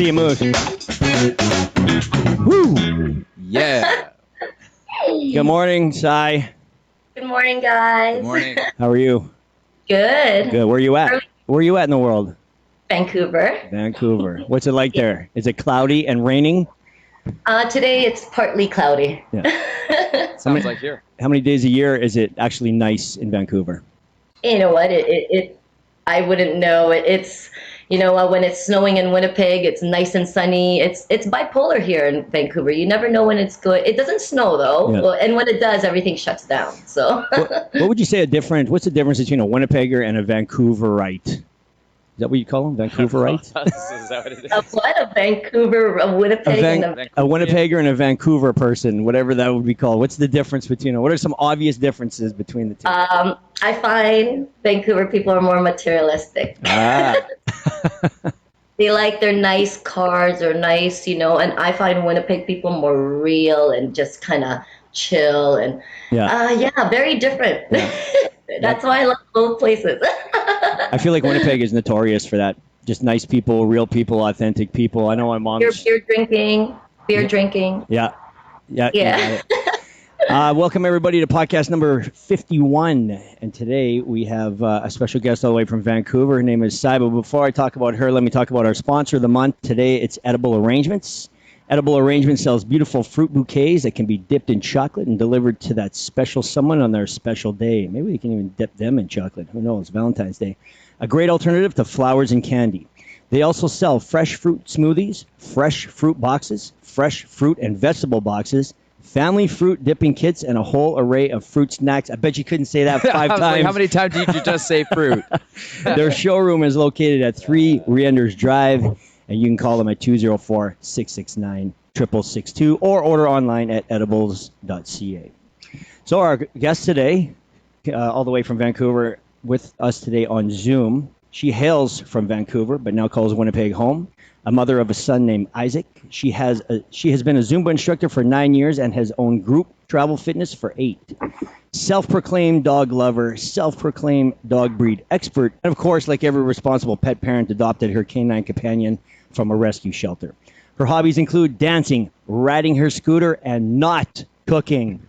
See you, Moose. Woo! Yeah. Good morning, Sai. Good morning, guys. Good morning. How are you? Good. Good. Where are you at? Where are you at in the world? Vancouver. Vancouver. What's it like there? Is it cloudy and raining? Today it's partly cloudy. Yeah. Sounds like here. How many days a year is it actually nice in Vancouver? You know what? I wouldn't know. It's when it's snowing in Winnipeg, it's nice and sunny. It's bipolar here in Vancouver. You never know when it's good. It doesn't snow though, Yeah. well, and when it does, everything shuts down. So. What would you say what's the difference between a Winnipegger and a Vancouverite? Is that what you call them? Vancouverite? Is that what it is? A Vancouver, a Winnipeg, and A Winnipegger and a Vancouver person, whatever that would be called. What's the difference between what are some obvious differences between the two? I find Vancouver people are more materialistic. They like their nice cars or nice, and I find Winnipeg people more real and just kind of chill and very different. Yeah. That's why I love both places. I feel like Winnipeg is notorious for that. Just nice people, real people, authentic people. I know my mom's... Beer drinking. Yeah. Welcome, everybody, to podcast number 51. And today we have a special guest all the way from Vancouver. Her name is Sai. But before I talk about her, let me talk about our sponsor of the month. Today, it's Edible Arrangements. Edible Arrangements sells beautiful fruit bouquets that can be dipped in chocolate and delivered to that special someone on their special day. Maybe we can even dip them in chocolate. Who knows? Valentine's Day. A great alternative to flowers and candy. They also sell fresh fruit smoothies, fresh fruit boxes, fresh fruit and vegetable boxes, family fruit dipping kits, and a whole array of fruit snacks. I bet you couldn't say that 5 times. Like, how many times did you just say fruit? Their showroom is located at 3 Reenders Drive, and you can call them at 204-669-6662 or order online at edibles.ca. So our guest today, all the way from Vancouver, with us today on Zoom. She hails from Vancouver, but now calls Winnipeg home. A mother of a son named Isaac. She has been a Zumba instructor for 9 years and has owned group travel fitness for 8. Self-proclaimed dog lover, self-proclaimed dog breed expert, and of course, like every responsible pet parent, adopted her canine companion from a rescue shelter. Her hobbies include dancing, riding her scooter, and not cooking.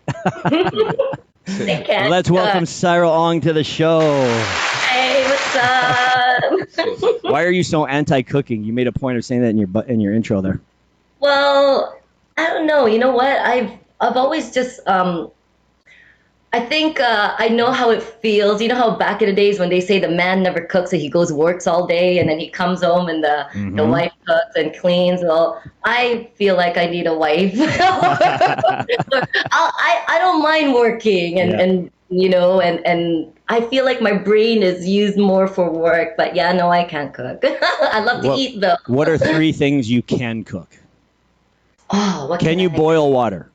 Let's welcome Cyril Ong to the show. Hey, what's up? Why are you so anti-cooking? You made a point of saying that in your intro there. Well, I don't know. You know what? I've always just I think I know how it feels. You know how back in the days when they say the man never cooks, so he goes works all day and then he comes home and the wife cooks and cleans. Well, I feel like I need a wife. I don't mind working and I feel like my brain is used more for work. But yeah, no, I can't cook. I love to eat though. What are 3 things you can cook? Oh, what can you boil water?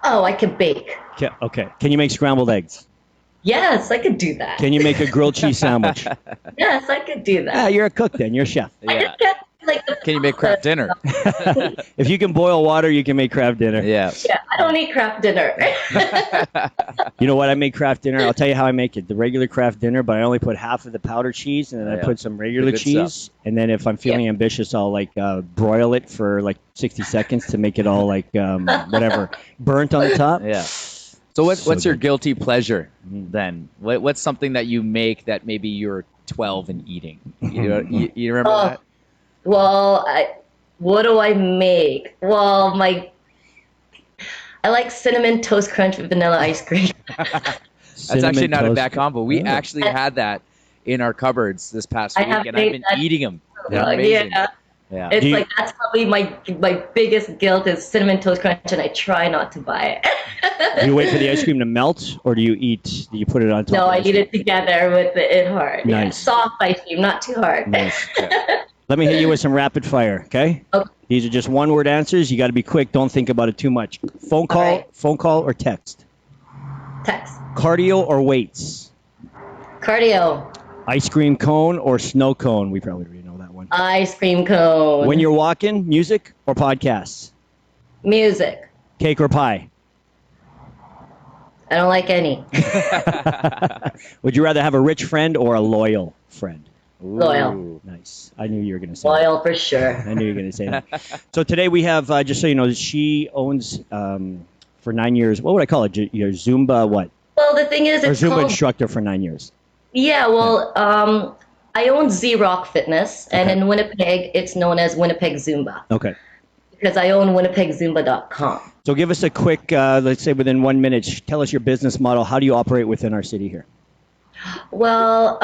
Oh, I can bake. Okay. Can you make scrambled eggs? Yes, I could do that. Can you make a grilled cheese sandwich? Yes, I could do that. Yeah, you're a cook then. You're a chef. Yeah. Can you make Kraft dinner? If you can boil water, you can make Kraft dinner. Yeah. Yeah, I don't need Kraft dinner. You know what? I make Kraft dinner. I'll tell you how I make it. The regular Kraft dinner, but I only put half of the powdered cheese, and then I put some regular cheese. Stuff. And then if I'm feeling ambitious, I'll broil it for 60 seconds to make it all burnt on the top. Yeah. So what's your guilty pleasure then? What's something that you make that maybe you're 12 and eating? You remember that? Well, what do I make? Well, I like cinnamon toast crunch with vanilla ice cream. That's actually not a bad combo. We actually had that in our cupboards this past week, and I've been eating them. Yeah. It's that's probably my biggest guilt is cinnamon toast crunch, and I try not to buy it. Do you wait for the ice cream to melt, or do you put it on top? No, I eat it together with it hard. Nice. Yeah. Soft ice cream, not too hard. Nice. Let me hit you with some rapid fire, okay? Okay. These are just one-word answers. You got to be quick. Don't think about it too much. Phone call or text? Text. Cardio or weights? Cardio. Ice cream cone or snow cone? We probably already know that one. Ice cream cone. When you're walking, music or podcasts? Music. Cake or pie? I don't like any. Would you rather have a rich friend or a loyal friend? Loyal. Nice. I knew you were going to say Loyal for sure. that. I knew you were going to say that. So today we have, just so you know, she owns for 9 years. What would I call it? Your Zumba what? Well, the thing is, Or it's Zumba called... instructor for 9 years. Yeah, well, I own Z-Rock Fitness, and in Winnipeg, it's known as Winnipeg Zumba. Okay. Because I own winnipegzumba.com. So give us a quick, let's say within 1 minute, tell us your business model. How do you operate within our city here? Well,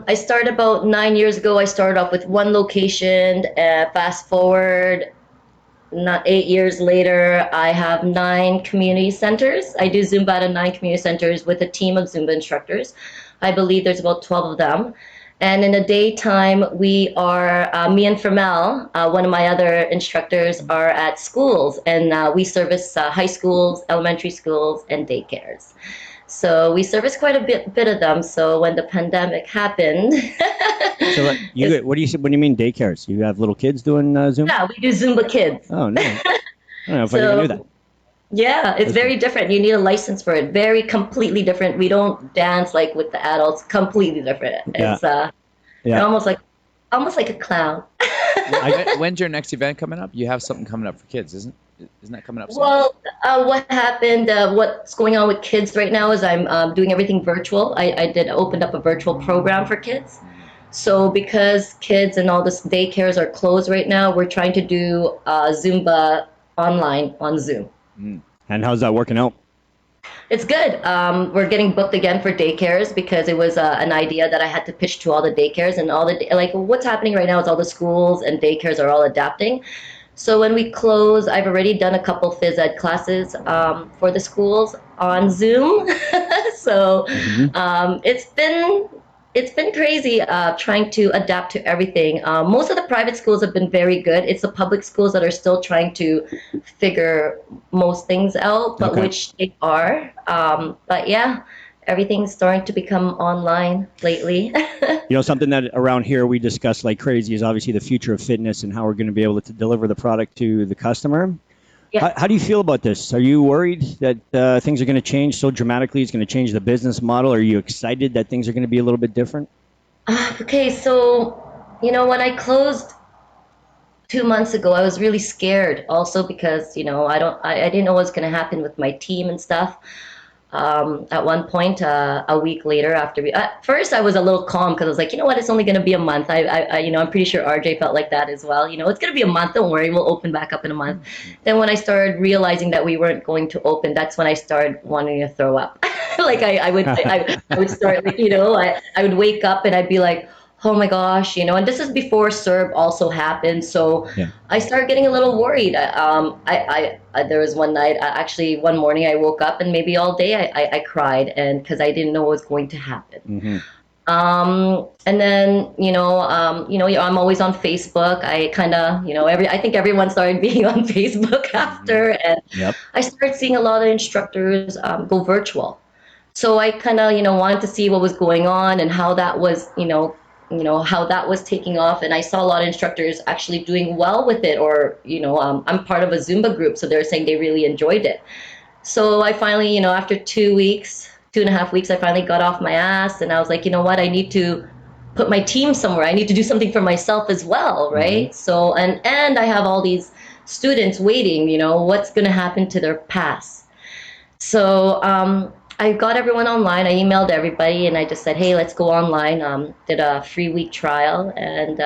I started about 9 years ago. I started off with one location. Fast forward, not 8 years later, I have 9 community centers. I do Zumba at 9 community centers with a team of Zumba instructors. I believe there's about 12 of them. And in the daytime, we are, me and Fermel, one of my other instructors, are at schools. And we service high schools, elementary schools, and daycares. So we service quite a bit of them. So when the pandemic happened... So what do you mean daycares? You have little kids doing Zumba? Yeah, we do Zumba Kids. Oh, no. I don't know if I even knew that. Yeah, it's very different. You need a license for it. Very completely different. We don't dance like with the adults. Completely different. It's almost like a clown. When's your next event coming up? You have something coming up for kids, isn't that coming up soon? Well, what happened, what's going on with kids right now is I'm doing everything virtual. I opened up a virtual program for kids. So because kids and all the daycares are closed right now, we're trying to do Zumba online on Zoom. And how's that working out? It's good. We're getting booked again for daycares because it was an idea that I had to pitch to all the daycares and all the what's happening right now is all the schools and daycares are all adapting. So when we close, I've already done a couple phys ed classes for the schools on Zoom. So it's been crazy trying to adapt to everything. Most of the private schools have been very good. It's the public schools that are still trying to figure most things out, but which they are. But yeah, everything's starting to become online lately. Something that around here we discuss like crazy is obviously the future of fitness and how we're going to be able to deliver the product to the customer. Yeah. How do you feel about this? Are you worried that things are going to change so dramatically? It's going to change the business model. Are you excited that things are going to be a little bit different? Okay, so, when I closed 2 months ago, I was really scared also because, I didn't know what was going to happen with my team and stuff. At one point, a week later at first I was a little calm because I was like, you know what, it's only going to be a month. I'm pretty sure RJ felt like that as well. It's going to be a month. Don't worry, we'll open back up in a month. Then when I started realizing that we weren't going to open, that's when I started wanting to throw up. I would start I would wake up and I'd be like, oh my gosh, and this is before CERB also happened. So I started getting a little worried. There was one night, actually one morning I woke up and maybe all day I cried and because I didn't know what was going to happen. And then, I'm always on Facebook. I kind of, I think everyone started being on Facebook after and I started seeing a lot of instructors go virtual. So I kind of, wanted to see what was going on and how that was, how that was taking off. And I saw a lot of instructors actually doing well with it or, I'm part of a Zumba group. So they're saying they really enjoyed it. So I finally, after 2.5 weeks, I finally got off my ass and I was like, you know what, I need to put my team somewhere. I need to do something for myself as well. Right. So, and I have all these students waiting, what's going to happen to their pass. So, I got everyone online. I emailed everybody and I just said, hey, let's go online. Did a free week trial. And,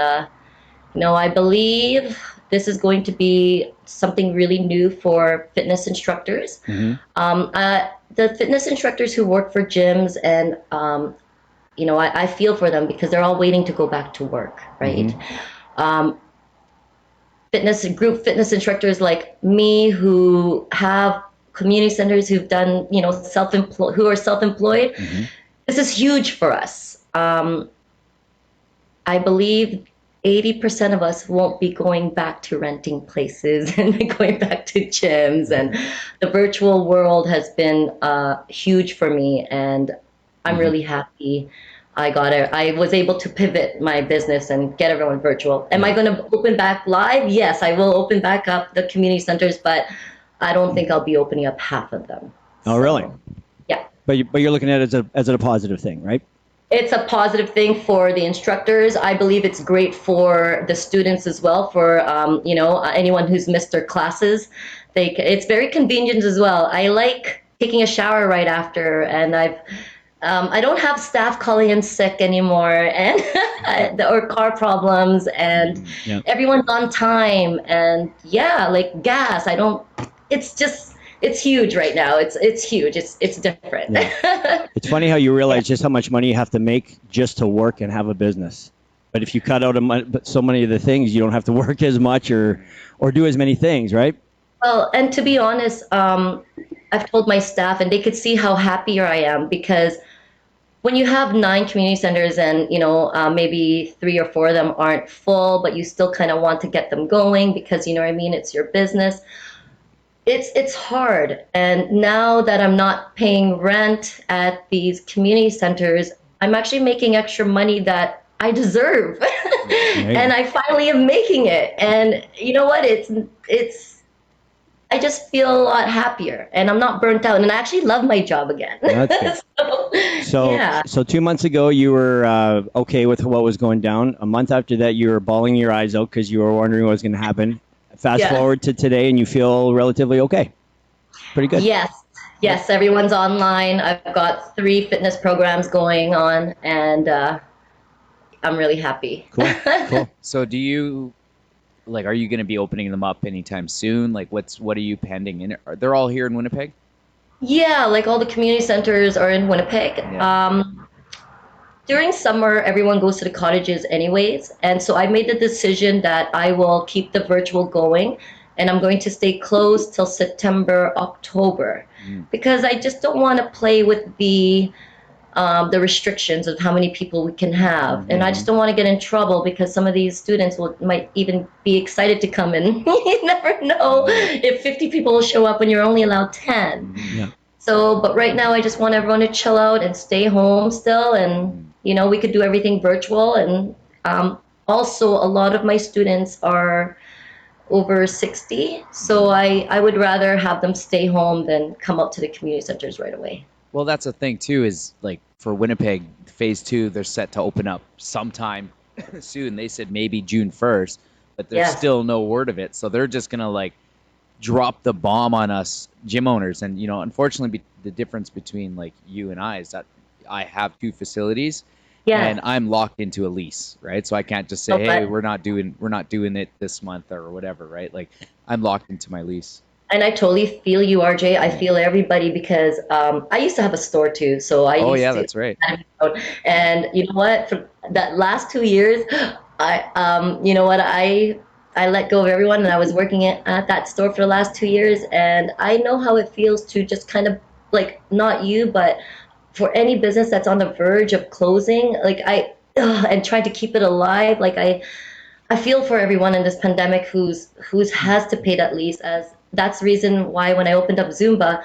I believe this is going to be something really new for fitness instructors. The fitness instructors who work for gyms and, I feel for them because they're all waiting to go back to work, right? Group fitness instructors like me who have community centers who've done, who are self-employed. This is huge for us. I believe 80% of us won't be going back to renting places and going back to gyms. And the virtual world has been huge for me. And I'm really happy I was able to pivot my business and get everyone virtual. Am I going to open back live? Yes, I will open back up the community centers, but I don't think I'll be opening up half of them. Oh, really? Yeah. But you're looking at it as a positive thing, right? It's a positive thing for the instructors. I believe it's great for the students as well, for anyone who's missed their classes. It's very convenient as well. I like taking a shower right after, and I don't have staff calling in sick anymore, and or car problems, and everyone's on time, and like gas. I don't. It's just. It's huge right now. It's huge. It's different. Yeah. It's funny how you realize just how much money you have to make just to work and have a business. But if you cut out so many of the things, you don't have to work as much or do as many things, right? Well, and to be honest, I've told my staff, and they could see how happier I am, because when you have 9 community centers and maybe 3 or 4 of them aren't full, but you still kind of want to get them going because you know what I mean, it's your business. It's hard. And now that I'm not paying rent at these community centers, I'm actually making extra money that I deserve. And I finally am making it. And you know what? I just feel a lot happier, and I'm not burnt out, and I actually love my job again. That's good. So 2 months ago, you were okay with what was going down. A month after that, you were bawling your eyes out because you were wondering what was going to happen. Fast forward to today, and you feel relatively okay. Pretty good. Yes. Everyone's online. I've got 3 fitness programs going on, and I'm really happy. Cool. So do you, are you going to be opening them up anytime soon? What are you pending? And they're all here in Winnipeg? Yeah, all the community centers are in Winnipeg. Yeah. During summer, everyone goes to the cottages anyways. And so I made the decision that I will keep the virtual going, and I'm going to stay closed till September, October, because I just don't want to play with the restrictions of how many people we can have. And I just don't want to get in trouble, because some of these students might even be excited to come in. You never know if 50 people will show up when you're only allowed 10. Yeah. So, but right now I just want everyone to chill out and stay home still, and we could do everything virtual. And also a lot of my students are over 60, so I would rather have them stay home than come up to the community centers right away. Well, that's the thing too, is for Winnipeg, phase 2, they're set to open up sometime soon. They said maybe June 1st, but there's still no word of it. So they're just going to drop the bomb on us gym owners. And, unfortunately, the difference between you and I is that I have 2 facilities and I'm locked into a lease, right? So I can't just say, hey, we're not doing it this month or whatever, right? I'm locked into my lease. And I totally feel you, RJ. I feel everybody, because I used to have a store too. So that's right. And you know what? For that last 2 years, I let go of everyone, and I was working at that store for the last 2 years, and I know how it feels to just kind of not you, but for any business that's on the verge of closing, and trying to keep it alive. I feel for everyone in this pandemic who's has to pay that lease. As that's the reason why when I opened up Zumba,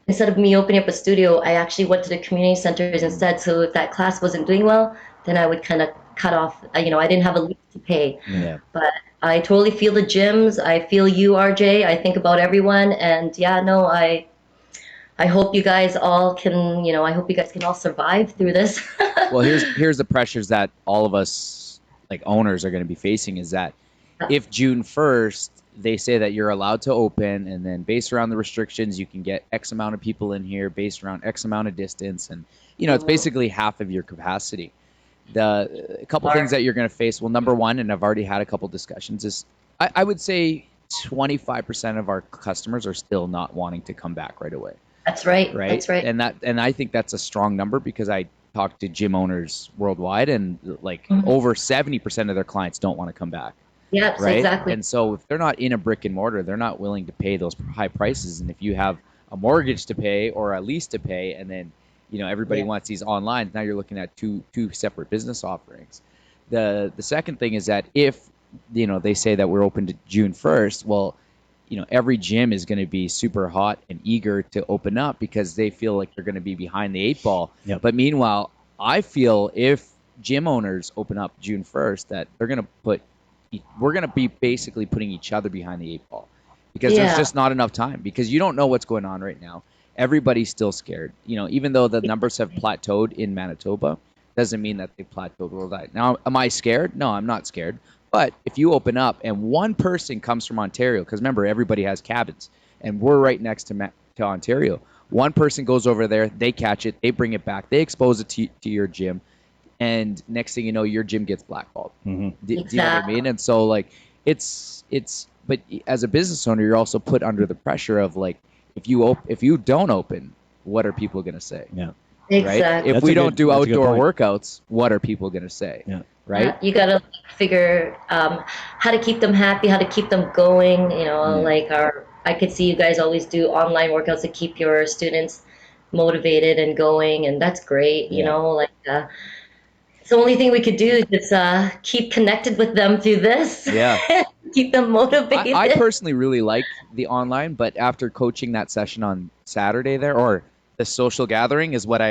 instead of me opening up a studio, I actually went to the community centers instead. So if that class wasn't doing well, then I would kind of cut off. I didn't have a lease to pay. Yeah. But I totally feel the gyms. I feel you, RJ. I think about everyone, and I hope you guys all can. I hope you guys can all survive through this. Well, here's the pressures that all of us owners are going to be facing, is that if June 1st they say that you're allowed to open, and then based around the restrictions you can get X amount of people in here based around X amount of distance, and it's basically half of your capacity. A couple things that you're going to face. Well, number one, and I've already had a couple discussions, is I would say 25% of our customers are still not wanting to come back right away. That's right. Right. That's right. And I think that's a strong number, because I talk to gym owners worldwide, and over 70% of their clients don't want to come back. Yeah, right? Exactly. And so if they're not in a brick and mortar, they're not willing to pay those high prices. And if you have a mortgage to pay or a lease to pay, and then everybody wants these online, now you're looking at two separate business offerings. The second thing is that if they say that we're open to June 1st, well, every gym is going to be super hot and eager to open up, because they feel like they're going to be behind the 8 ball. Yep. But meanwhile, I feel if gym owners open up June 1st, that we're going to be basically putting each other behind the 8 ball, because there's just not enough time, because you don't know what's going on right now. Everybody's still scared. Even though the numbers have plateaued in Manitoba, doesn't mean that they plateaued or died. Now, am I scared? No, I'm not scared. But if you open up and one person comes from Ontario, because remember, everybody has cabins, and we're right next to Ontario. One person goes over there, they catch it, they bring it back, they expose it to your gym, and next thing you know, your gym gets blackballed. Do you know what I mean? And so, like, but as a business owner, you're also put under the pressure of, like, if you don't open, what are people going to say? Yeah. Exactly. Right? If we don't do outdoor workouts, what are people going to say? Yeah. Right? You got to figure how to keep them happy, how to keep them going. You know, like I could see you guys always do online workouts to keep your students motivated and going, and that's great. You know, like it's the only thing we could do is just keep connected with them through this. Yeah. Keep them motivated. I personally really like the online, but after coaching that session on Saturday there, or the social gathering is what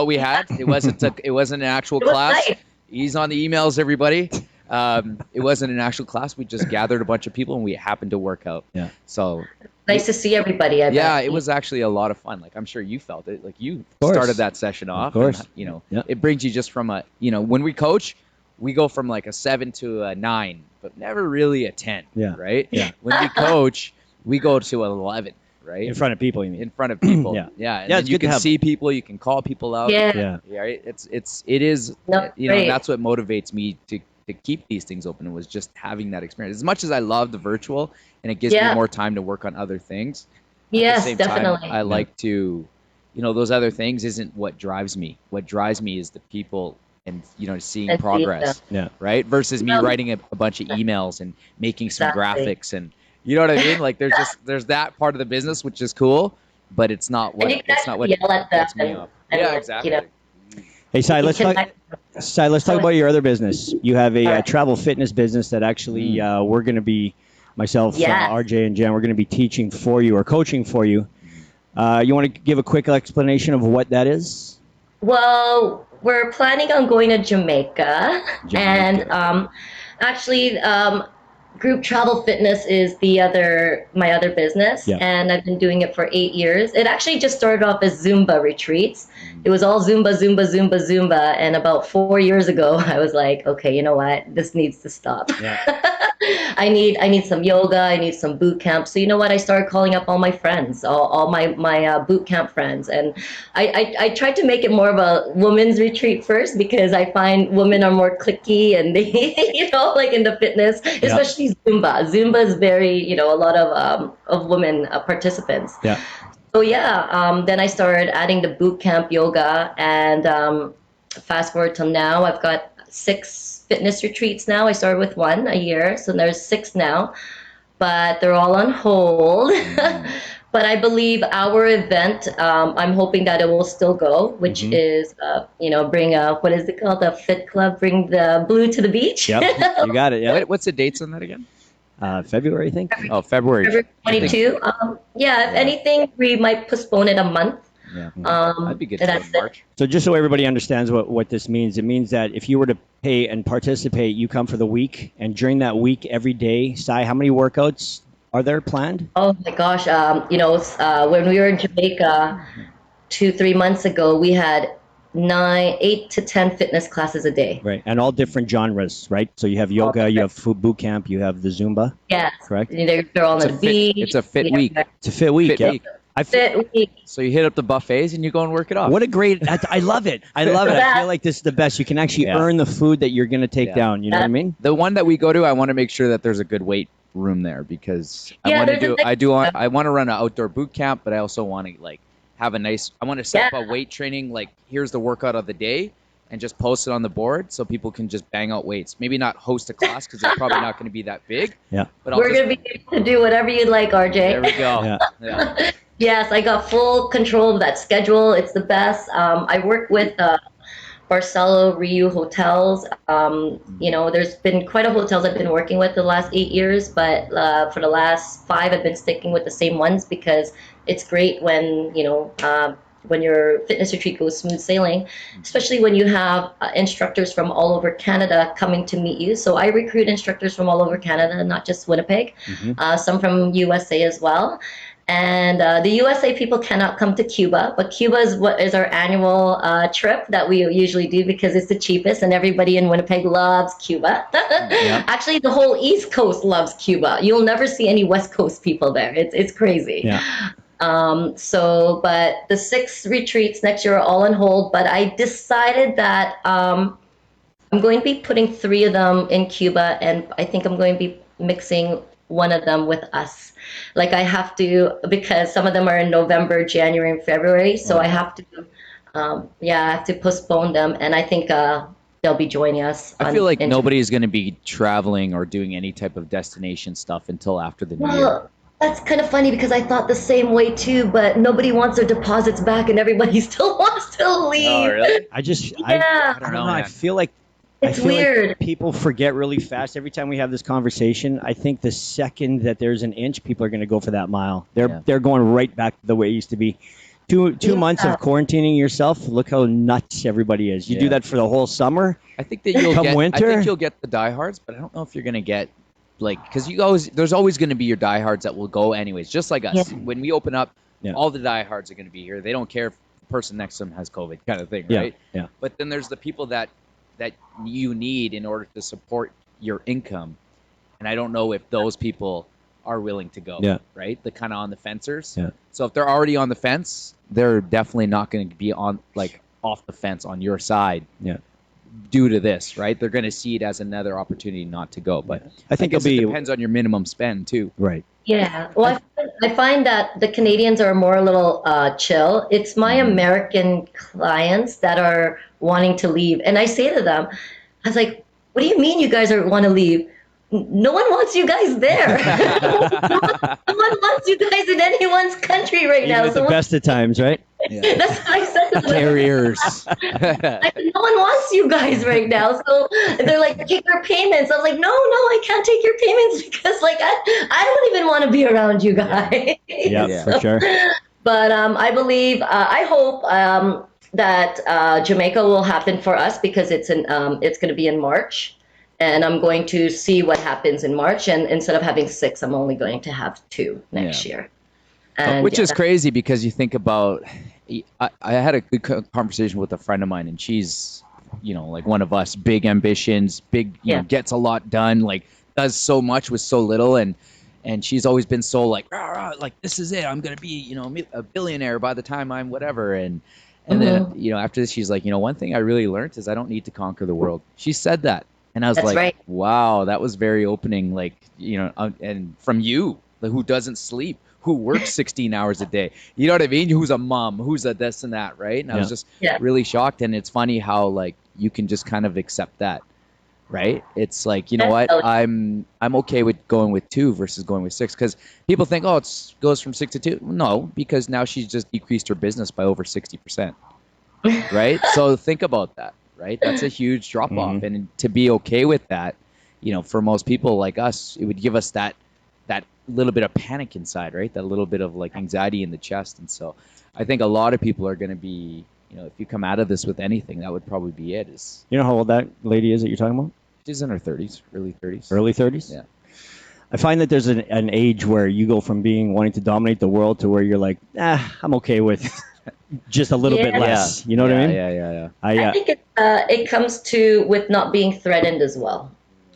we had. It wasn't an actual class. Nice. He's on the emails, everybody. It wasn't an actual class. We just gathered a bunch of people and we happened to work out. Yeah. So nice to see everybody. I bet. It was actually a lot of fun. Like, I'm sure you felt it. Like, you started that session off. Of course. And, it brings you just from when we coach, we go from like a 7 to a 9, but never really a 10. Yeah. Right. Yeah. When we coach, we go to 11. Right? In front of people, you mean? In front of people. Yeah. And you can see people, you can call people out. Yeah. Right? It is, that's what motivates me to keep these things open. It was just having that experience. As much as I love the virtual and it gives me more time to work on other things. Yes, at the same definitely. time, I like to, those other things isn't what drives me. What drives me is the people and, seeing progress. Right? Versus me writing a bunch of emails and making some graphics and, you know what I mean? Like, there's that part of the business which is cool, but it's not what gets me up. Yeah, exactly. Hey, Sai, let's talk about your other business. You have a travel fitness business that actually we're going to be, myself, RJ, and Jen, we're going to be teaching for you or coaching for you. You want to give a quick explanation of what that is? Well, we're planning on going to Jamaica. And actually, Group Travel Fitness is my other business, and I've been doing it for 8 years. It actually just started off as Zumba retreats. It was all Zumba, Zumba, Zumba, Zumba, and about 4 years ago, I was like, okay, you know what? This needs to stop. Yeah. I need some yoga. I need some boot camp. So you know what? I started calling up all my friends, all my boot camp friends, and I tried to make it more of a women's retreat first because I find women are more cliquey and they, like in the fitness, especially Zumba. Zumba is very, a lot of women participants. Yeah. So then I started adding the boot camp yoga, and fast forward till now, I've got 6 fitness retreats now. I started with 1 a year, so there's 6 now, but they're all on hold. But I believe our event, I'm hoping that it will still go, which is, bring what is it called? The Fit Club, bring the blue to the beach. Yep, you got it. Yeah. What's the dates on that again? February, I think. February 22. If anything, we might postpone it a month. Yeah, that'd be good to in March. So just so everybody understands what this means, it means that if you were to pay and participate, you come for the week, and during that week, every day, Sai, how many workouts are there planned? Oh my gosh, when we were in Jamaica 2-3 months ago, we had 8 to 10 fitness classes a day. Right, and all different genres, right? So you have yoga, you have food boot camp, you have the Zumba. Yes, correct. They're all on the beach. It's a fit week. It's a fit week. So you hit up the buffets and you go and work it off. What a great! I love it. I love it. I feel like this is the best. You can actually earn the food that you're going to take down. You know what I mean? The one that we go to, I want to make sure that there's a good weight room there because I want to run an outdoor boot camp, but I also want to have a nice. I want to set up a weight training. Like, here's the workout of the day, and just post it on the board so people can just bang out weights. Maybe not host a class because it's probably not going to be that big. Yeah. But we're going to be able to do whatever you'd like, RJ. There we go. Yeah. Yes, I got full control of that schedule. It's the best. I work with Barcelo Riu hotels. There's been quite a hotels I've been working with the last 8 years, but for the last 5, I've been sticking with the same ones because it's great when your fitness retreat goes smooth sailing, especially when you have instructors from all over Canada coming to meet you. So I recruit instructors from all over Canada, not just Winnipeg, some from USA as well. And the USA people cannot come to Cuba, but Cuba is what is our annual trip that we usually do because it's the cheapest, and everybody in Winnipeg loves Cuba. Yep. Actually, the whole East Coast loves Cuba. You'll never see any West Coast people there. It's crazy. Yeah. But the 6 retreats next year are all on hold. But I decided that I'm going to be putting 3 of them in Cuba, and I think I'm going to be mixing one of them with us. Like I have to, because some of them are in November, January, and February. So I have to, I have to postpone them. And I think they'll be joining us. I feel like nobody is going to be traveling or doing any type of destination stuff until after the new year. That's kind of funny because I thought the same way too, but nobody wants their deposits back and everybody still wants to leave. Oh, really? I just, Yeah. I don't know. I feel like It's weird. Like people forget really fast. Every time we have this conversation, I think the second that there's an inch, people are going to go for that mile. They're going right back to the way it used to be. Two months of quarantining yourself. Look how nuts everybody is. You do that for the whole summer. I think that you'll get. winter, I think you'll get the diehards, but I don't know if you're going to get because there's always going to be your diehards that will go anyways. Just like us, when we open up, all the diehards are going to be here. They don't care if the person next to them has COVID, kind of thing, right? Yeah. But then there's the people that you need in order to support your income, and I don't know if those people are willing to go. Right, the kind of on the fencers. So if they're already on the fence, they're definitely not going to be on off the fence on your side. Due to this, right? They're going to see it as another opportunity not to go. But I think it depends on your minimum spend too. Right. Yeah. Well, I find that the Canadians are more a little chill. It's my American clients that are wanting to leave. And I say to them, I was like, what do you mean you guys want to leave? No one wants you guys there. No one wants you guys in anyone's country right now. Even at the best of times, right? That's what I said to them. Carriers. No one wants you guys right now. So they're like, take your payments. I was like, no, I can't take your payments because I don't even want to be around you guys. Yeah, for sure. But I believe, I hope that Jamaica will happen for us because it's going to be in March. And I'm going to see what happens in March. And instead of having 6, I'm only going to have 2 next year. And, which is crazy because you think about, I had a good conversation with a friend of mine, and she's, like one of us, big ambitions, big, gets a lot done, does so much with so little. And she's always been so like this is it. I'm going to be, a billionaire by the time I'm whatever. And then, after this, she's like, one thing I really learned is I don't need to conquer the world. She said that. And I was wow, that was very opening, and from you, who doesn't sleep, who works 16 hours a day, you know what I mean? Who's a mom, who's a this and that, right? And I was just really shocked. And it's funny how, you can just kind of accept that, right? It's like, you know what, I'm okay with going with 2 versus going with 6. Because people think, it goes from 6 to 2. No, because now she's just decreased her business by over 60%, right? So think about that. Right, that's a huge drop off, and to be okay with that, for most people like us, it would give us that little bit of panic inside, right? That little bit of anxiety in the chest, and so I think a lot of people are going to be, if you come out of this with anything, that would probably be it. You know how old that lady is that you're talking about? She's in her 30s, early 30s. Early 30s? Yeah. I find that there's an age where you go from wanting to dominate the world to where you're like, I'm okay with just a little bit less. You know what I mean? Yeah. I think it comes to with not being threatened as well.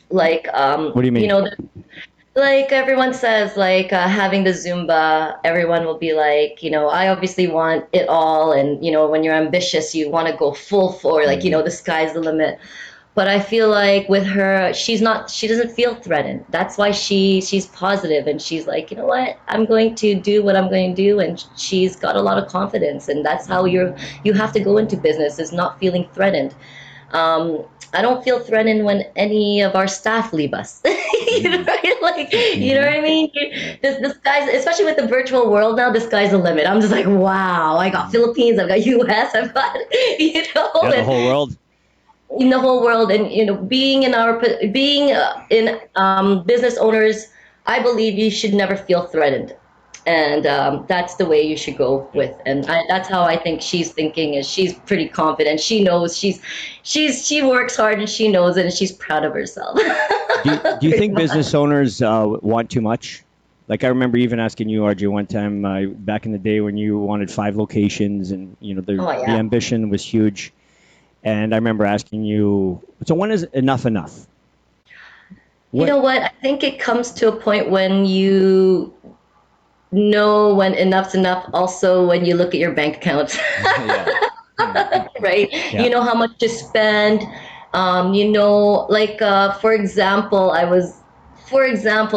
What do you mean? Everyone says, having the Zumba, everyone will be like, I obviously want it all. And, when you're ambitious, you want to go full for, the sky's the limit. But I feel like with her, she doesn't feel threatened. That's why she's positive, and she's like, you know what, I'm going to do what I'm going to do. And she's got a lot of confidence, and that's how you have to go into business, is not feeling threatened. I don't feel threatened when any of our staff leave us. You know what I mean? The sky's, especially with the virtual world now, the sky's the limit. I'm just like, wow, I got Philippines, I've got US, I've got, the whole world. In the whole world, and being in business owners, I believe you should never feel threatened, and that's the way you should go with. And that's how I think she's thinking. Is she's pretty confident. She knows she works hard, and she knows it, and she's proud of herself. Do you think business owners want too much? Like I remember even asking you, RJ, one time back in the day when you wanted 5 locations, and the ambition was huge. And I remember asking you, so when is enough enough? You know what? I think it comes to a point when you know when enough's enough. Also, when you look at your bank account, right? Yeah. You know how much to spend. Like for example,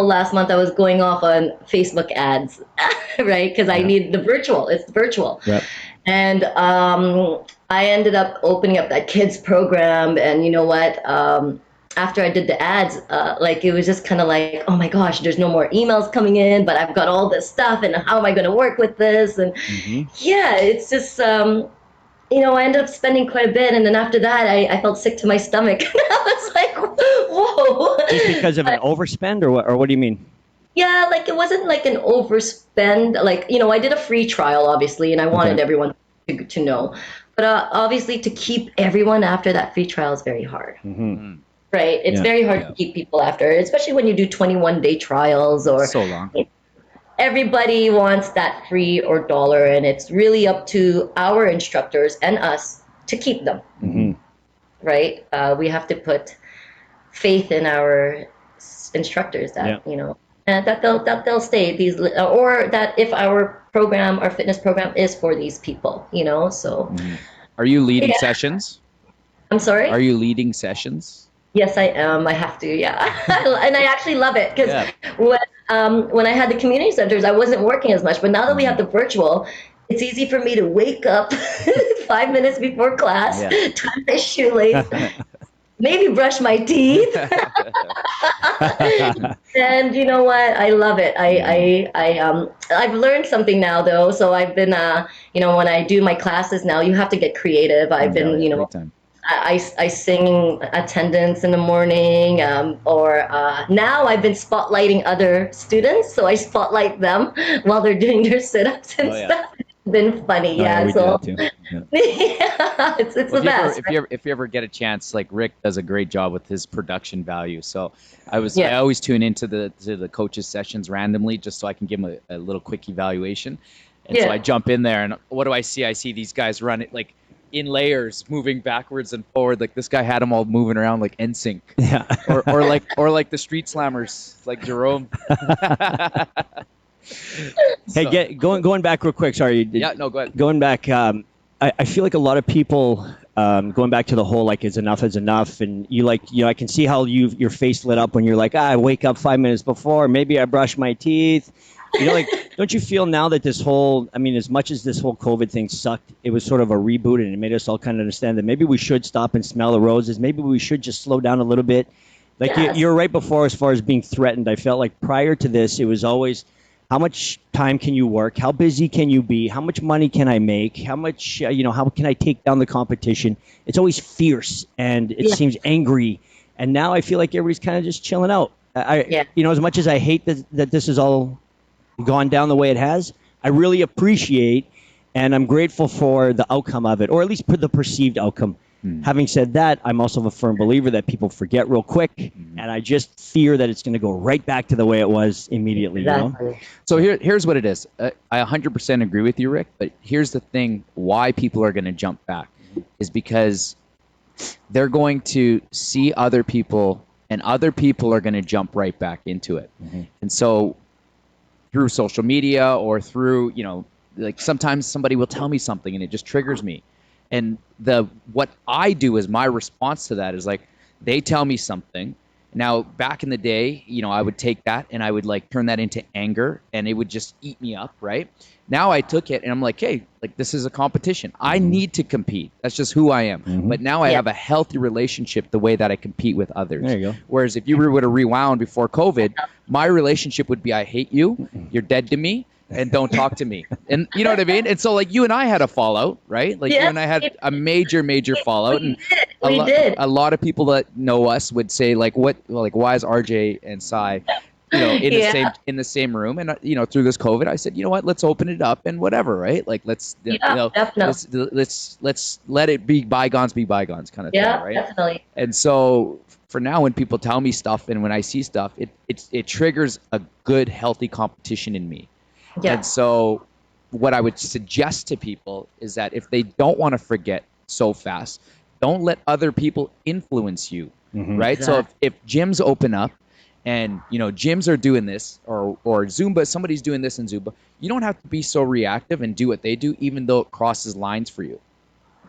last month I was going off on Facebook ads, right? Because I need the virtual. It's virtual. Yep. And I ended up opening up that kids program, and you know what? After I did the ads, like it was just kind of like, oh my gosh, there's no more emails coming in, but I've got all this stuff, and how am I going to work with this? And yeah, it's just, I ended up spending quite a bit, and then after that, I felt sick to my stomach. I was like, whoa. Just because of an overspend, or what? Or what do you mean? Yeah, like it wasn't like an overspend. Like, I did a free trial, obviously, and I wanted everyone to know. But obviously, to keep everyone after that free trial is very hard. Right? It's very hard to keep people after, especially when you do 21-day trials or so long. Everybody wants that free or dollar, and it's really up to our instructors and us to keep them. Right? We have to put faith in our instructors that and that they'll stay or that if our fitness program is for these people, So, are you leading sessions? I'm sorry. Are you leading sessions? Yes, I am. I have to, and I actually love it because when I had the community centers, I wasn't working as much. But now that we have the virtual, it's easy for me to wake up 5 minutes before class, tie my shoelace, maybe brush my teeth. And you know what? I love it. I've learned something now, though. So I've been, when I do my classes now, you have to get creative. I've been, I sing attendance in the morning, or now I've been spotlighting other students, so I spotlight them while they're doing their sit-ups and stuff. It's been funny, it's the best. If you ever get a chance, like Rick does a great job with his production value. So I always tune into the coaches' sessions randomly just so I can give them a little quick evaluation. And so I jump in there, and what do I see? I see these guys run it like in layers, moving backwards and forward. Like this guy had them all moving around like NSYNC. or like the Street Slammers, like Jerome. Hey, going back real quick. Sorry. No, go ahead. Going back, I feel like a lot of people going back to the whole like is enough, and I can see how your face lit up when you're like, I wake up 5 minutes before, maybe I brush my teeth. Don't you feel now that this whole, as much as this whole COVID thing sucked, it was sort of a reboot, and it made us all kind of understand that maybe we should stop and smell the roses. Maybe we should just slow down a little bit. Like you're right before, as far as being threatened. I felt like prior to this, it was always, how much time can you work? How busy can you be? How much money can I make? How much, how can I take down the competition? It's always fierce, and it seems angry. And now I feel like everybody's kind of just chilling out. As much as I hate that this is all gone down the way it has, I really appreciate and I'm grateful for the outcome of it, or at least the perceived outcome. Having said that, I'm also a firm believer that people forget real quick, and I just fear that it's going to go right back to the way it was immediately. Exactly. So here's what it is. I 100% agree with you, Rick, but here's the thing why people are going to jump back is because they're going to see other people, and other people are going to jump right back into it. And so through social media or through, like sometimes somebody will tell me something and it just triggers me. And what I do as my response to that is like, they tell me something. Now, back in the day, I would take that and I would like turn that into anger, and it would just eat me up, right? Now I took it and I'm like, hey, like this is a competition. I need to compete. That's just who I am. But now I have a healthy relationship the way that I compete with others. There you go. Whereas if you were to rewound before COVID, my relationship would be, I hate you, you're dead to me, and don't talk to me. And you know what I mean? And so like you and I had a fallout, right? Like you and I had a major fallout. We did. A lot of people that know us would say like, why is RJ and Cy in the same room. And through this COVID, I said, you know what, let's open it up and whatever, right? Like Definitely. let's let it be bygones kind of thing, right? Definitely. And so for now, when people tell me stuff and when I see stuff, it triggers a good, healthy competition in me. Yeah. And so what I would suggest to people is that if they don't want to forget so fast, don't let other people influence you, right? Exactly. So if gyms open up and, gyms are doing this or Zumba, somebody's doing this in Zumba, you don't have to be so reactive and do what they do, even though it crosses lines for you,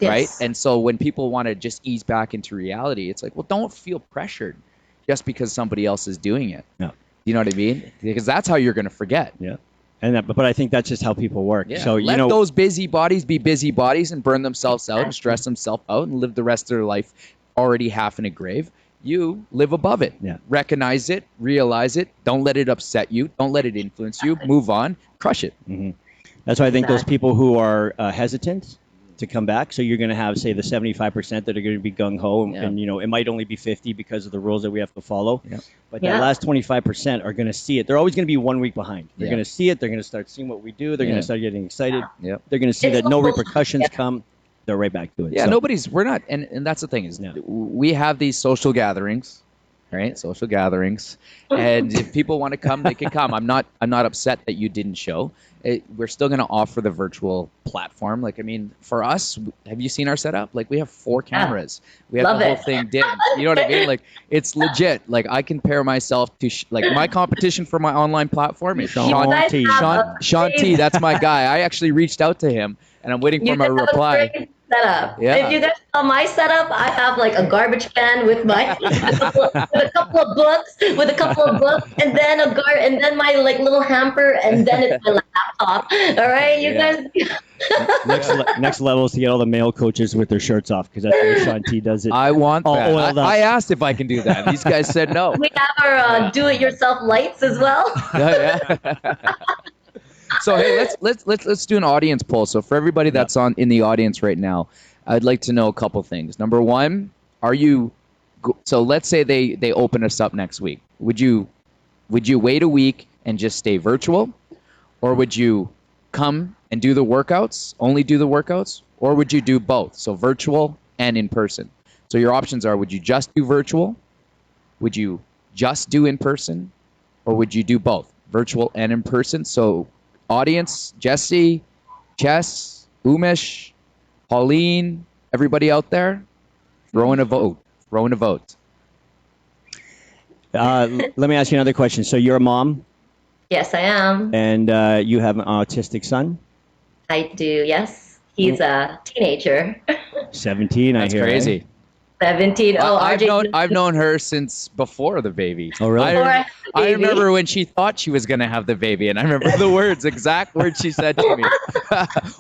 right? And so when people want to just ease back into reality, it's like, well, don't feel pressured just because somebody else is doing it. No. You know what I mean? Because that's how you're going to forget. Yeah. But I think that's just how people work. Yeah. So let those busy bodies be busy bodies and burn themselves out and stress themselves out and live the rest of their life already half in a grave. You live above it. Yeah. Recognize it, realize it. Don't let it upset you. Don't let it influence you. Move on. Crush it. Mm-hmm. That's why I think those people who are hesitant to come back. So you're going to have, say, the 75% that are going to be gung-ho, and it might only be 50 because of the rules that we have to follow. Yeah. But that last 25% are going to see it. They're always going to be 1 week behind. They're going to see it. They're going to start seeing what we do. They're going to start getting excited. Yeah. They're going to see that no repercussions come. They're right back to it. Yeah, we're not, and that's the thing is we have these social gatherings, right? Social gatherings, and if people want to come, they can come. I'm not upset that you didn't show. We're still going to offer the virtual platform. Like, I mean, for us, have you seen our setup? Like, we have 4 cameras. We have the whole thing dimmed. You know what I mean? Like, it's legit. Like, I compare myself to my competition for my online platform is Sean T. Sean T. That's my guy. I actually reached out to him, and I'm waiting for my reply. Setup. Yeah. If you guys saw my setup, I have like a garbage can with a couple of books, and then my like little hamper, and then it's my laptop. All right, you guys. Next level is to get all the male coaches with their shirts off, because that's where Sean T does it. I want that. I asked if I can do that. These guys said no. We have our do-it-yourself lights as well. So hey, let's do an audience poll. So for everybody that's in the audience right now, I'd like to know a couple things. Number one, so let's say they open us up next week. Would you wait a week and just stay virtual, or would you come and do the workouts, only do the workouts, or would you do both? So virtual and in person. So your options are: would you just do virtual? Would you just do in person, or would you do both, virtual and in person? So audience, Jesse, Jess, Umesh, Pauline, everybody out there, throw in a vote. Let me ask you another question. So you're a mom? Yes, I am. And you have an autistic son? I do, yes. He's a teenager. 17, That's I hear. Crazy. Right? 17. Oh, I've known her since before the baby. Oh, really? I remember when she thought she was going to have the baby, and I remember exact words she said to me.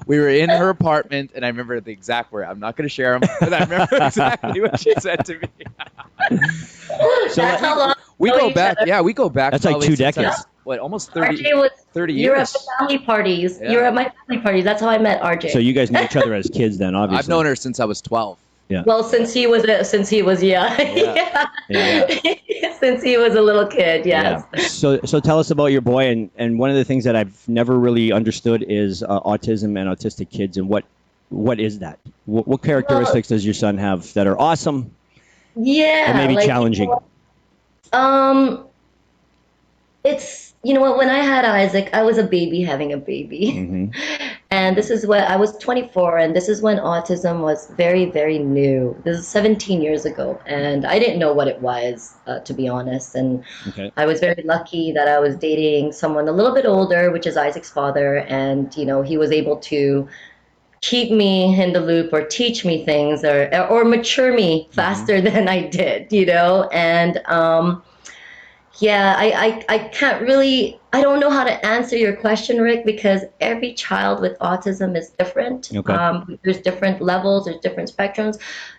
We were in her apartment, and I remember the exact word. I'm not going to share them, but I remember exactly what she said to me. So that's how long we go back. Yeah, we go back. That's like 2 decades. Almost 30 RJ years? You were at my family parties. Yeah. You were at my family parties. That's how I met RJ. So you guys knew each other as kids then, obviously. I've known her since I was 12. Yeah. Well, since he was since he was since he was a little kid, yes. Yeah. So tell us about your boy, and one of the things that I've never really understood is autism and autistic kids, and what is that? What characteristics does your son have that are awesome? Yeah. Or maybe challenging. It's when I had Isaac, I was a baby having a baby. Mm-hmm. And this is when I was 24, and this is when autism was very, very new. This is 17 years ago, and I didn't know what it was, to be honest. And I was very lucky that I was dating someone a little bit older, which is Isaac's father, and he was able to keep me in the loop or teach me things or mature me faster than I did, and I can't really, I don't know how to answer your question, Rick, because every child with autism is different. There's different levels, there's different spectrums.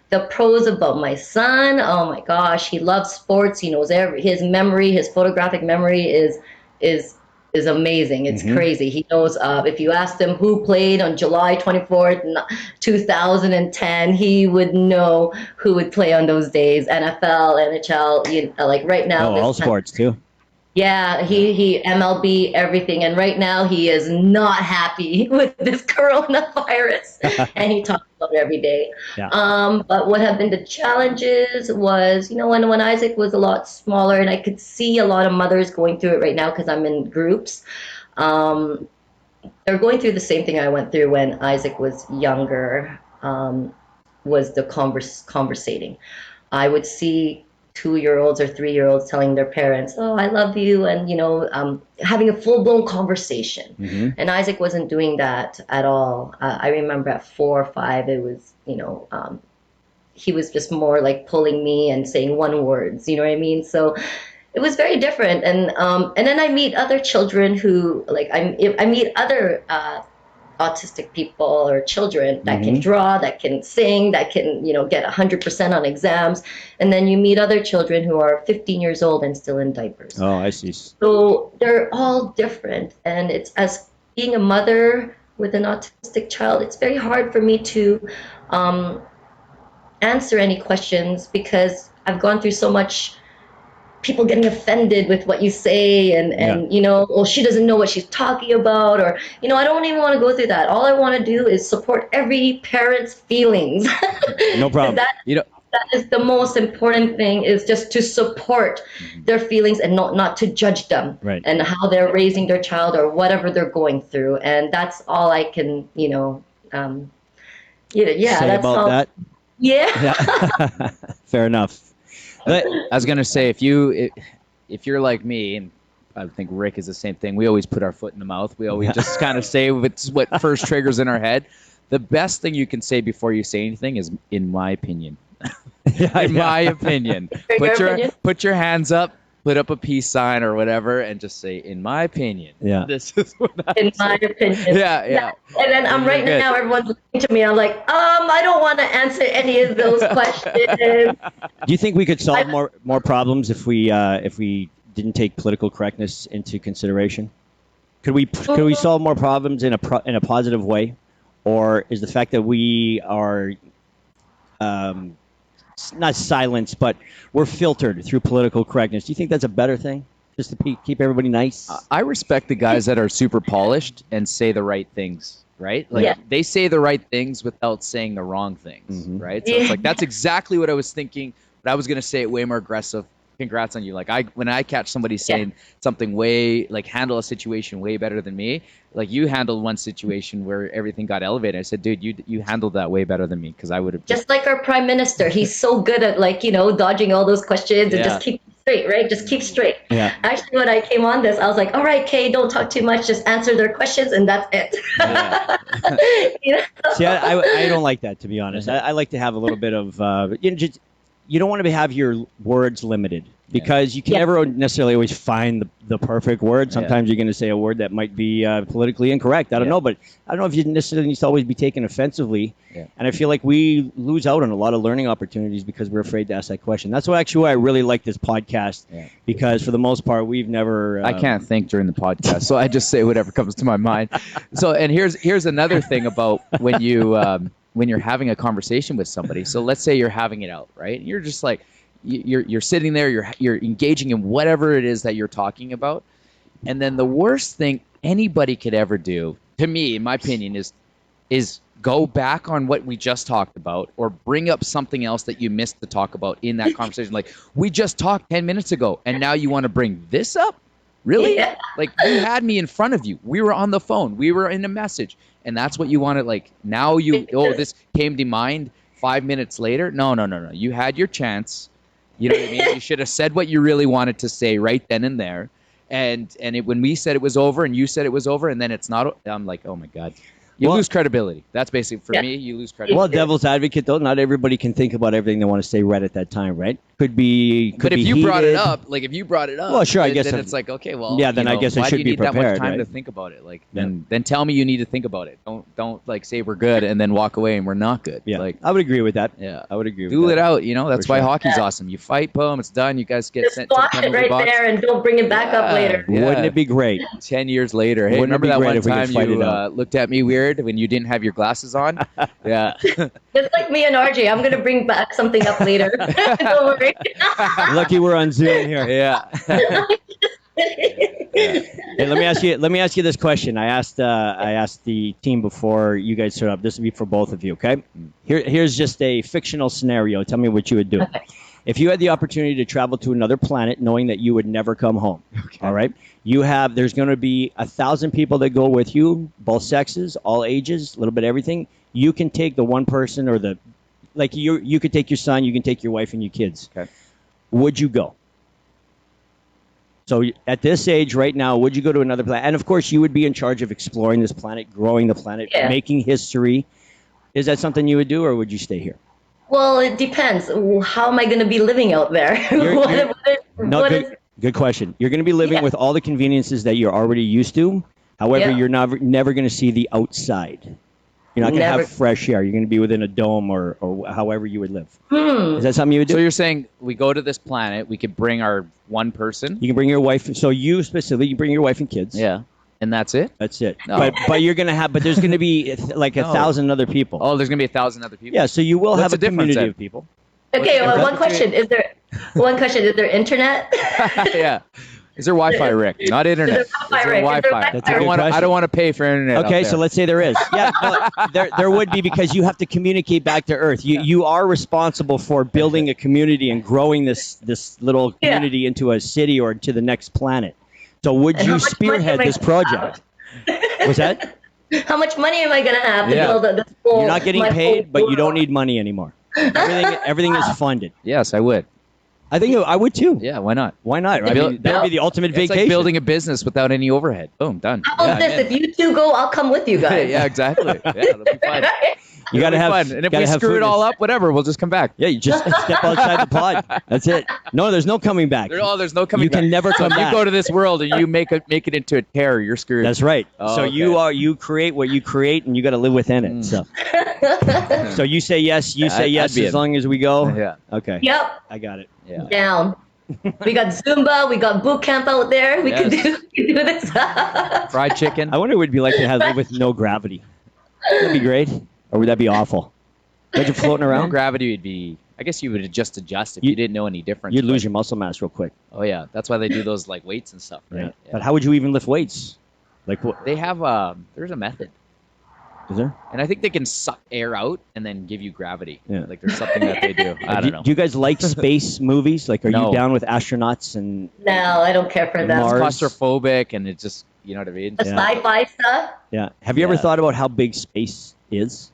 The pros about my son, oh my gosh, he loves sports. He knows his memory, his photographic memory is amazing. It's crazy. He knows, if you asked him who played on July 24th, 2010, he would know who would play on those days. NFL, NHL, like right now. All sports too. Yeah, he MLB everything, and right now he is not happy with this coronavirus, and he talks about it every day. Yeah. But what have been the challenges was, when Isaac was a lot smaller, and I could see a lot of mothers going through it right now because I'm in groups. Um, they're going through the same thing I went through when Isaac was younger. Was the conversating. I would see 2-year-olds or 3-year-olds telling their parents, "Oh, I love you," and having a full-blown conversation. Mm-hmm. And Isaac wasn't doing that at all. I remember at 4 or 5, it was he was just more like pulling me and saying one words. You know what I mean? So it was very different. And then I meet other children who I meet other autistic people or children that can draw, that can sing, that can, get 100% on exams. And then you meet other children who are 15 years old and still in diapers. Oh, I see. So they're all different. And it's, as being a mother with an autistic child, it's very hard for me to answer any questions because I've gone through so much people getting offended with what you say and she doesn't know what she's talking about, or I don't even want to go through that. All I want to do is support every parent's feelings. No problem. that is the most important thing, is just to support their feelings and not to judge them, right, and how they're raising their child or whatever they're going through. And that's all I can say that's about all. that. Yeah. Fair enough. I was gonna say, if you're like me, and I think Rick is the same thing, we always put our foot in the mouth. We always just kind of say what's what first triggers in our head. The best thing you can say before you say anything is, in my opinion. My opinion. Put your hands up, put up a peace sign or whatever, and just say, in my opinion. Yeah. This is what my opinion. Yeah. And then now everyone's looking to me. I'm like, I don't want to answer any of those questions. Do you think we could solve more problems if we didn't take political correctness into consideration? Could we solve more problems in a positive way, or is the fact that we are not silenced, but we're filtered through political correctness? Do you think that's a better thing, just to keep everybody nice? I respect the guys that are super polished and say the right things, right? They say the right things without saying the wrong things, right? So it's like, that's exactly what I was thinking, but I was going to say it way more aggressive. Congrats on you. When I catch somebody saying something handle a situation way better than me, like you handled one situation where everything got elevated. I said, dude, you handled that way better than me, because I would have just like our prime minister. He's so good at dodging all those questions and just keep straight, right? Just keep straight. Yeah. Actually, when I came on this, I was like, all right, Kay, don't talk too much. Just answer their questions, and that's it. Yeah. See, I don't like that, to be honest. I like to have a little bit of you don't want to have your words limited, because you can never necessarily always find the perfect word. Sometimes you're going to say a word that might be politically incorrect. I don't know, but I don't know if you necessarily need to always be taken offensively. Yeah. And I feel like we lose out on a lot of learning opportunities because we're afraid to ask that question. That's why I really like this podcast, because for the most part, we've never... I can't think during the podcast, so I just say whatever comes to my mind. So, and here's another thing about when you're having a conversation with somebody. So let's say you're having it out, right? And you're just like, you're sitting there, you're engaging in whatever it is that you're talking about. And then the worst thing anybody could ever do, to me, in my opinion, is go back on what we just talked about, or bring up something else that you missed to talk about in that conversation. Like, we just talked 10 minutes ago, and now you want to bring this up? Really? Yeah. Like, you had me in front of you. We were on the phone. We were in a message. And that's what you wanted. Like, now this came to mind 5 minutes later. No. You had your chance. You know what I mean? You should have said what you really wanted to say right then and there. And when we said it was over and you said it was over, and then it's not, I'm like, oh my God. You lose credibility. That's basically, for me, you lose credibility. Well, devil's advocate, though, not everybody can think about everything they want to say right at that time, right? But if you brought it up, well, sure, I guess then it's like, okay, well, then I guess I should be prepared. Why do you need that much time to think about it? Like, then tell me you need to think about it. Don't like say we're good and then walk away and we're not good. Yeah, like, I would agree with that. Yeah, I would agree. Duel it out. That's why hockey's awesome. You fight, boom, it's done. You guys get sent to the penalty right box. there, and don't bring it back up later. Yeah. Wouldn't it be great? 10 years later. Hey, remember that one time you looked at me weird when you didn't have your glasses on? Yeah. Just like me and RJ, I'm going to bring back something up later. Don't worry. Lucky we're on Zoom here. Yeah. Hey, let me ask you this question. I asked the team before you guys showed up. This will be for both of you, okay? Here's just a fictional scenario. Tell me what you would do. Okay. If you had the opportunity to travel to another planet knowing that you would never come home, all right? There's going to be 1,000 people that go with you, both sexes, all ages, a little bit of everything. You can take the one person or you could take your son, you can take your wife and your kids. Okay. Would you go? So at this age right now, would you go to another planet? And of course, you would be in charge of exploring this planet, growing the planet, making history. Is that something you would do, or would you stay here? Well, it depends. How am I going to be living out there? Good question. You're going to be living with all the conveniences that you're already used to. However, you're never going to see the outside. You're not going to have fresh air. You're going to be within a dome or however you would live. Is that something you would do? So you're saying we go to this planet, we could bring our one person? You can bring your wife. So you specifically, you bring your wife and kids. Yeah. And that's it? That's it. No. But you're going to have, but there's going to be like 1,000 other people. Oh, there's going to be 1,000 other people? Yeah, so you will have a community of people. Okay, well, one question. Is there internet? Yeah. Is there Wi-Fi, Rick? Not internet. Is there Wi-Fi? That's a good question. I don't want to pay for internet. Okay, so let's say there is. Yeah, no, there would be, because you have to communicate back to Earth. You are responsible for building a community and growing this little community into a city or to the next planet. So would you spearhead this project? What's that? How much money am I going to have to build this whole? You're not getting paid, but you don't need money anymore. Everything is funded. Yes, I would. I think I would too. Yeah, why not? Why not? I mean, that would be the ultimate vacation. It's like building a business without any overhead. Boom, done. How about this? If you two go, I'll come with you guys. Yeah, exactly. Yeah, it'll be fun. You gotta have fun. And if we screw it all up, whatever, we'll just come back. Yeah, you just step outside the pod. That's it. No, there's no coming back. There's no coming back. You can never come back. If you go to this world and you make it into a terror, you're screwed. That's right. Oh, so okay. you create what you create, and you got to live within it. So you say yes, say yes as long as we go. Yeah. Okay. Yep. I got it. Yeah. Down. We got Zumba, we got boot camp out there. We could do this. Fried chicken. I wonder what it'd be like to live with no gravity. That'd be great. Or would that be awful? Imagine floating around. No gravity would be. I guess you would adjust if you didn't know any difference. You'd lose your muscle mass real quick. Oh yeah, that's why they do those like weights and stuff, right? Yeah. But how would you even lift weights? Like what? They have there's a method. Is there? And I think they can suck air out and then give you gravity. Yeah. Like there's something that they do. I don't know. Do you guys like space movies? Like, are you down with astronauts and? No, I don't care for that. It's claustrophobic and it's just, you know what I mean? The sci-fi stuff. Yeah. Have you ever thought about how big space is?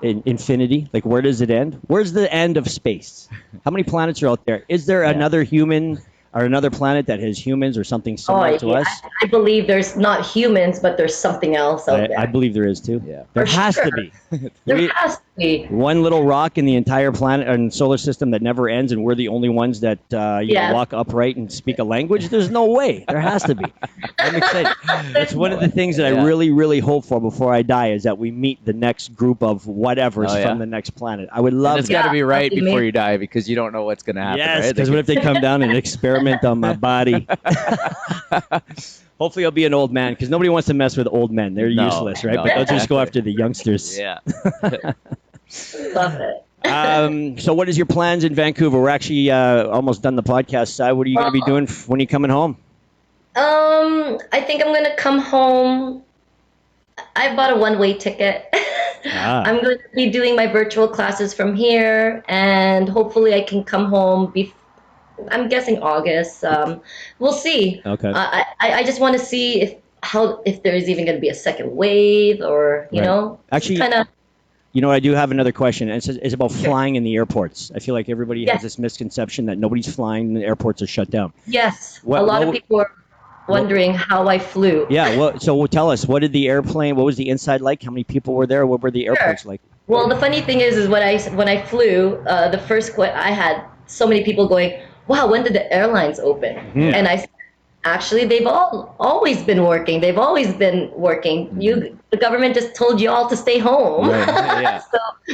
In infinity, like where does it end? Where's the end of space? How many planets are out there? Is there another human or another planet that has humans or something similar to us? I believe there's not humans, but there's something else out there. I believe there is too. Yeah. There has to be. There has to be. One little rock in the entire planet and solar system that never ends, and we're the only ones that walk upright and speak a language. There's no way. There has to be. I'm excited. That's one of the things that I really, really hope for before I die is that we meet the next group of whatevers from the next planet. I would love. It's got to be right before you die because you don't know what's going to happen. Yes, because what if they come down and experiment on my body? Hopefully I'll be an old man because nobody wants to mess with old men. They're useless, right? But they'll just go after the youngsters. Yeah. Love it. So what is your plans in Vancouver? We're actually almost done the podcast side. What are you going to be doing when you're coming home? I think I'm going to come home. I bought a one-way ticket. I'm going to be doing my virtual classes from here, and hopefully I can come home I'm guessing August. We'll see. Okay. I just want to see if there is even going to be a second wave or, you know. Actually, you know, I do have another question. And it's about flying in the airports. I feel like everybody has this misconception that nobody's flying and the airports are shut down. Yes. A lot of people are wondering how I flew. Yeah. Well, so tell us, what was the inside like? How many people were there? What were the airports like? Well, the funny thing is when I flew, the first I had so many people going, wow, when did the airlines open? And I said, actually, they've always been working. They've always been working. The government just told you all to stay home. Right. Yeah.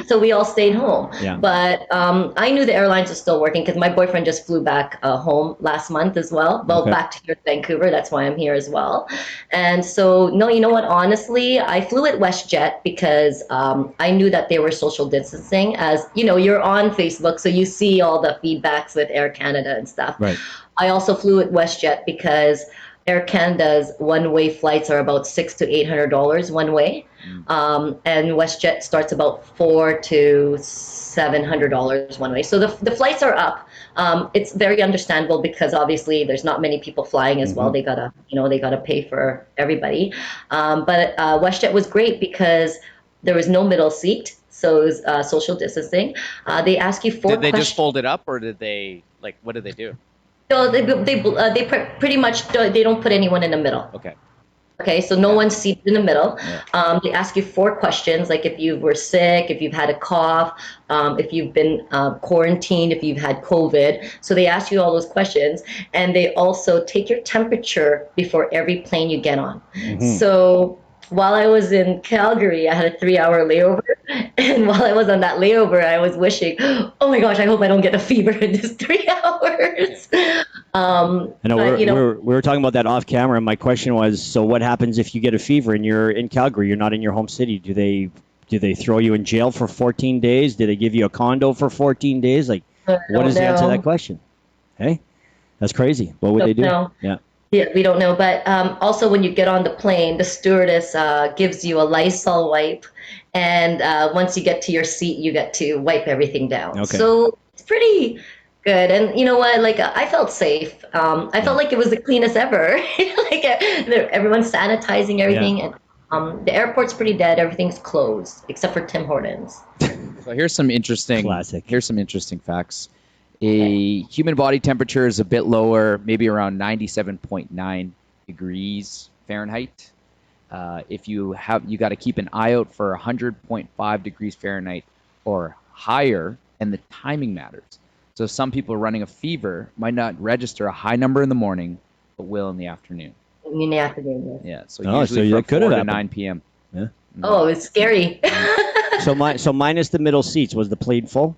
So we all stayed home. Yeah. But I knew the airlines were still working because my boyfriend just flew back home last month as well. Well, back to here to Vancouver. That's why I'm here as well. And so, no, you know what? Honestly, I flew at WestJet because I knew that they were social distancing. As you know, you're on Facebook, so you see all the feedbacks with Air Canada and stuff. Right. I also flew at WestJet because Air Canada's one-way flights are about $600 to $800 one way, and WestJet starts about $400 to $700 one way. So the flights are up. It's very understandable because obviously there's not many people flying as well. They gotta pay for everybody. But WestJet was great because there was no middle seat, so it was social distancing. They ask you four Did they questions. just fold it up, or did they what did they do? So they pretty much they don't put anyone in the middle. Okay. Okay, so no one's seated in the middle. Yeah. They ask you four questions, like if you were sick, if you've had a cough, if you've been quarantined, if you've had COVID. So they ask you all those questions, and they also take your temperature before every plane you get on. So while I was in Calgary, I had a 3-hour layover. And while I was on that layover, I was wishing, oh my gosh, I hope I don't get a fever in this 3 hours. I know we were talking about that off camera. And my question was, so what happens if you get a fever and you're in Calgary, you're not in your home city? Do they throw you in jail for 14 days? Do they give you a condo for 14 days? Like, what is the answer to that question? Hey, that's crazy. What would they do? Yeah, we don't know. But also when you get on the plane, the stewardess gives you a Lysol wipe. And once you get to your seat, you get to wipe everything down. Okay. So it's pretty good. And you know what? Like, I felt safe. I felt like it was the cleanest ever. Like everyone's sanitizing everything. Yeah. And the airport's pretty dead. Everything's closed except for Tim Hortons. So here's some interesting facts. A human body temperature is a bit lower, maybe around 97.9 degrees Fahrenheit. If you got to keep an eye out for 100.5 degrees Fahrenheit or higher, and the timing matters. So some people running a fever might not register a high number in the morning, but will in the afternoon. In the afternoon, yes. Yeah. So usually from 4 to 9 p.m. Yeah. Oh, it's scary. So minus the middle seats, was the plane full?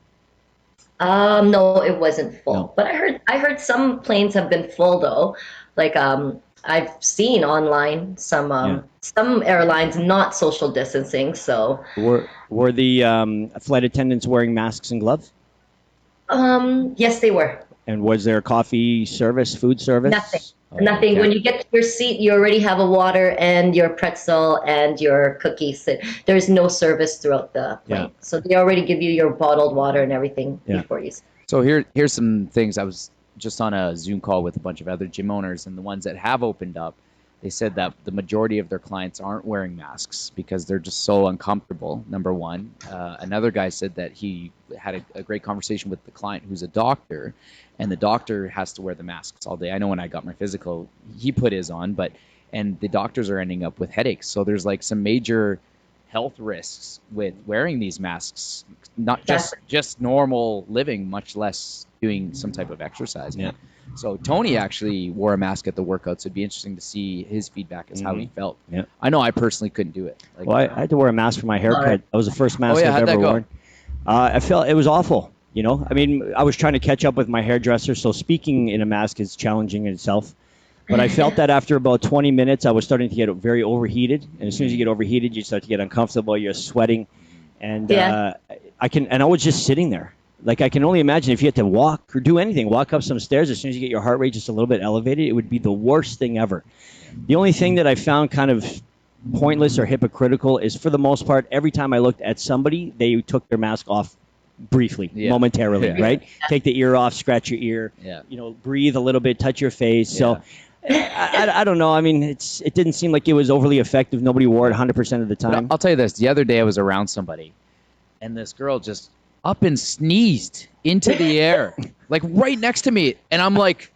No, it wasn't full. No. But I heard some planes have been full though. Like I've seen online some airlines not social distancing. So were the flight attendants wearing masks and gloves? Yes, they were. And was there coffee service, food service? Nothing. Nothing. Okay. When you get to your seat, you already have a water and your pretzel and your cookies. There's no service throughout the plane. Yeah. So they already give you your bottled water and everything before you. So here's some things. I was just on a Zoom call with a bunch of other gym owners, and the ones that have opened up, they said that the majority of their clients aren't wearing masks because they're just so uncomfortable, number one. Another guy said that he had a great conversation with the client who's a doctor, and the doctor has to wear the masks all day. I know when I got my physical, he put his on, and the doctors are ending up with headaches. So there's like some major health risks with wearing these masks, not just normal living, much less doing some type of exercise. Yeah. So Tony actually wore a mask at the workout, so it'd be interesting to see his feedback as how he felt. Yeah. I know I personally couldn't do it. I had to wear a mask for my haircut. That was the first mask I've ever worn. I felt it was awful. You know, I mean, I was trying to catch up with my hairdresser, so speaking in a mask is challenging in itself. But I felt that after about 20 minutes, I was starting to get very overheated. And as soon as you get overheated, you start to get uncomfortable. You're sweating. And I was just sitting there. Like, I can only imagine if you had to walk or do anything, walk up some stairs, as soon as you get your heart rate just a little bit elevated, it would be the worst thing ever. The only thing that I found kind of pointless or hypocritical is, for the most part, every time I looked at somebody, they took their mask off briefly, momentarily, right? Take the ear off, scratch your ear, breathe a little bit, touch your face. So I don't know. I mean, it didn't seem like it was overly effective. Nobody wore it 100% of the time. I'll tell you this. The other day I was around somebody, and this girl just up and sneezed into the air, like right next to me. And I'm like,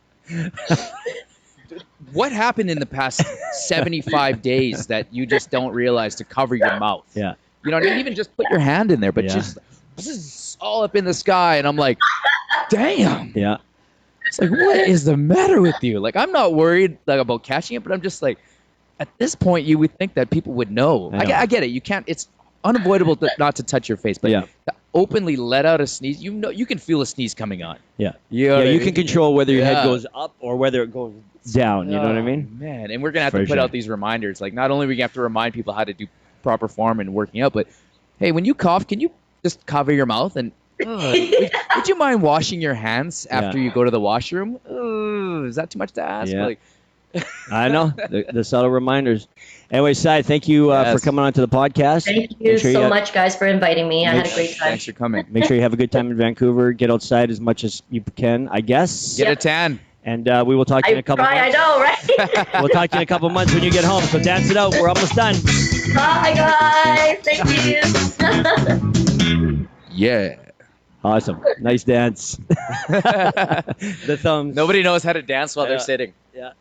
what happened in the past 75 days that you just don't realize to cover your mouth? Yeah. You know, even just put your hand in there, but just this is all up in the sky. And I'm like, damn. Yeah. It's like, what is the matter with you? Like, I'm not worried about catching it, but I'm just like, at this point, you would think that people would know. I get it. You can't. It's unavoidable not to touch your face, but to openly let out a sneeze, you can feel a sneeze coming on. Yeah. You can control whether your head goes up or whether it goes down. You know what I mean? Man, and we're gonna have to put out these reminders. Like, not only are we gonna have to remind people how to do proper form and working out, but hey, when you cough, can you just cover your mouth and would you mind washing your hands after you go to the washroom? Is that too much to ask? Yeah. Like, I know the subtle reminders. Anyway, Sai, thank you for coming on to the podcast. Thank you so much, guys, for inviting me. I had a great time. Thanks for coming. Make sure you have a good time in Vancouver. Get outside as much as you can, I guess. Get a tan. And we will talk to you in a couple months. I know, right? We'll talk to you in a couple months when you get home. So dance it out. We're almost done. Bye, guys. Thank you. Yeah. Awesome. Nice dance. The thumbs. Nobody knows how to dance while they're sitting. Yeah.